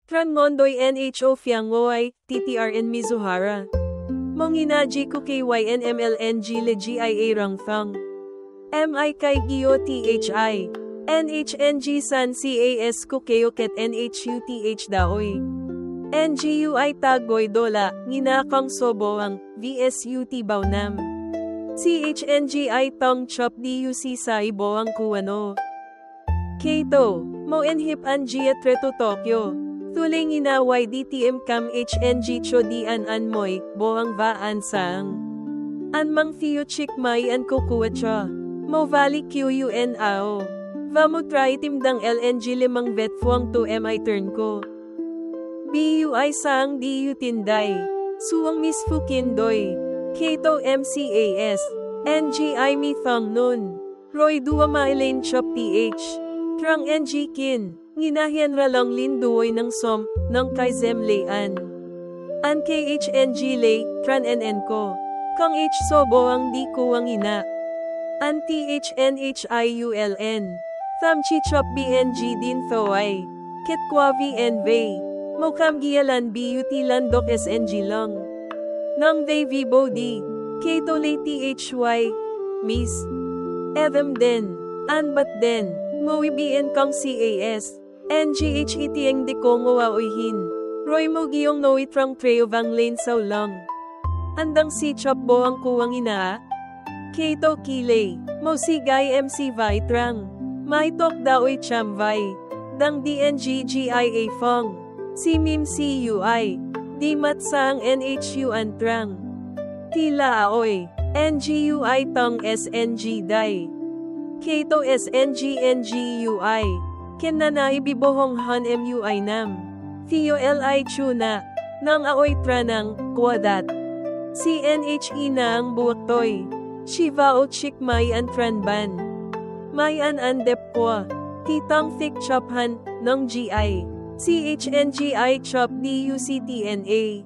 Tran Mondoy Nho Fiangoy, TTRN Mizuhara. Monginaji ko KYNMLNG le GIA Rangthang. MI kay Gio THI. NHNG San CAS ko kayo ket NHUTH daoy. NGUI tagoy dola, nginakang soboang, VSUT bawnam. CHNGI tong chop DUC sa iboang kuwano. Keito, mo enhip an Gia Treto Tokyo. Tuling ina YDTM kam HNG chodian an moy, boang vaan sang. An mang Theo Chik Mai an kukuwacha. Mo Valley QUNAO. Vamo try timdang LNG limang vetfuang to MI turn ko. BUI sang DU tinday. Suwang Miss Fukindoy. Keito MCAS. NGI mi thong nun. Roy Dua Mailain Chop PH. Trang NG Kin. Nginahian ralang linduoy ng som, ng kay Zemlean. An KHNG lay, Tran NN ko. Kang H sobo ang di ko ang ina. An THNHIULN. Thamchi chop BNG din thoay. Kit kwa VNV. Mokam gialan BUT landok SNG lang. Nang they vibo di. Keto lay THY. Miss. Edem den. An bat den. Mowi BN kang CAS. NGHETing di ko ngawaoyhin. Roy mo giyong noitrang treo vang lane saw lang. Andang si chop bo ang kuwang ina. Keto kilay. Mo si guy MC Vitrang. May tok daoy chamvay. Dang DNGGIA fong. Si Mim CUI. Di mat sang NHU antrang. Tila aoy. NGUI tong SNG day. Keto SNGNGUI. Ken na naibibohong han MUI nam. Theo LI Chuna. Nang aoy tranang, kwadat. CNHE na ang buwaktoy. Shivao Chik May an tranban. May an depkwa. Titang thick chophan, ng GI. CHNGI chop DUCTNA.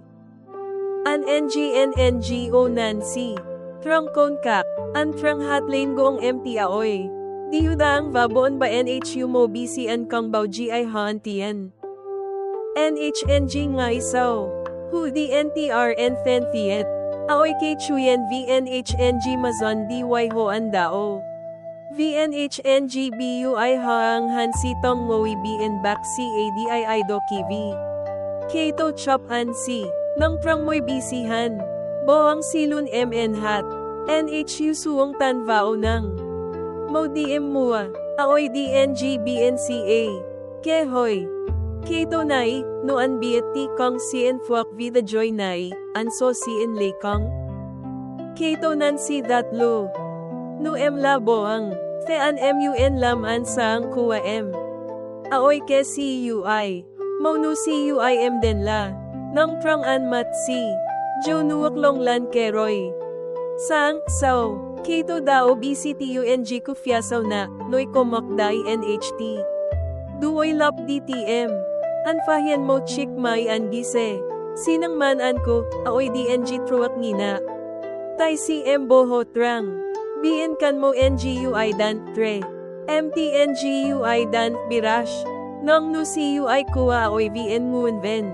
An NGNNGO Nancy. Trong konkak, an trong hatlane gong MT aoy. Diudang vabon ba NHU mo BC an kang bao GI hantian. NHNG nga isaw. Hudi NTRN Thenthiet. Aoy kay Chuyen VNHNG Mazon DY ho andao. VNHNG BUI haang hansitong ngowi BN back CADI do kivi. Keto chop an si. Nang prang moy BC han. Boang silun MN hat. NHU suong tan vao nang. Mo DM mua. Aoy DNG BNCA. Kehoy. Keto nai, no an bieti kong CN fuak vida joy nai, anso CN lekong. Keto nan si that lo. No la boang, te an MUN lam an sang kuwa M. Aoy ke CUI. Mo no CUIM den la. Nang prang an mat si. Jo nuwak long lan keroy. Sang, saw, keto dao BCTUNG kufyasaw na, noy komokday NHT. Duoy lap DTM. Anfahian mo Chik May an gise. Sinang man an ko, aoy DNG truak ngina. Tai CM boho trang. BN kan mo NGUI dan, tre. MTNGUI dan, birash. Nang no CUI kuwa aoy VN nguan ven.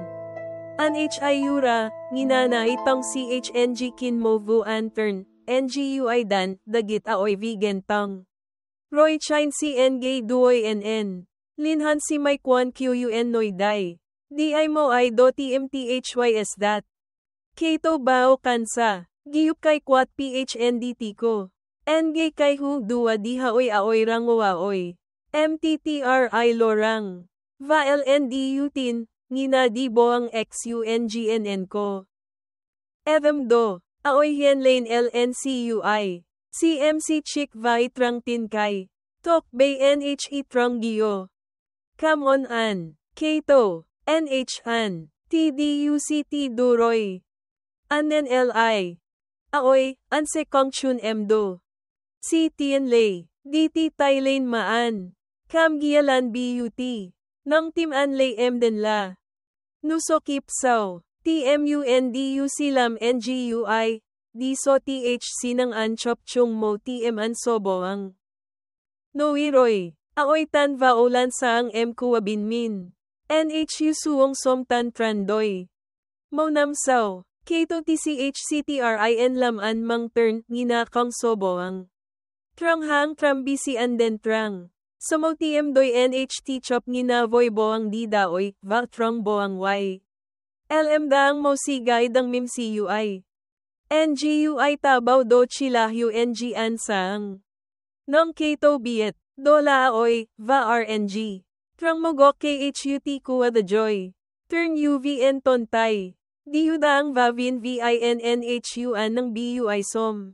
An HIURA, nginana itong CHNG kin mo vu antern, NGUI dan, dagit aoy vegan tong. Roy Chine CN gay duoy NN. Linhan si Mike 1 QUN Noiday. Di mo ay do TMTHYS that. Keto bao kansa. Giyup kay kwat PHNDT ko. NG kay hu dua di haoy aoy rangoaoy. MTTRI lorang. Va LNDUtin, ngina di boang XUNGNN ko. Evam do, aoy hien lane LNCUI. CMC Chik vai trang tin kay. Tok bay NHE trong giyo. Come on an. Keto. NH an. TDUCT duroy. Anen LI. Aoy, an se kong chun emdo. Si Tien Lay. DT Thailand maan. Kam gialan BUT. Nang tim an lay emden la. Nuso kipsaw. TMUNDU silam NGUI. Diso THC ng an chop chung mo TM an soboang. Noiroy. Aoy tan vaolan sang M kuwa binmin. NHU suong som tan trandoy. Maunam sao. Kato TCHCTRIN laman mang turn nginakang soboang. Trang hang trambisi anden trang. Samo tiem doy NHT chop nginavoy boang di daoy, va trong boang y. LM daang mo sigay dang mim CUI. NGUI tabaw do chilahyu NG ansang. Nong kato biet, do laoy, va RNG. Trang mogok KHUT kuwa the joy. Turn UVN tontay. Diudaang vavin VINNHUan ng BUI som.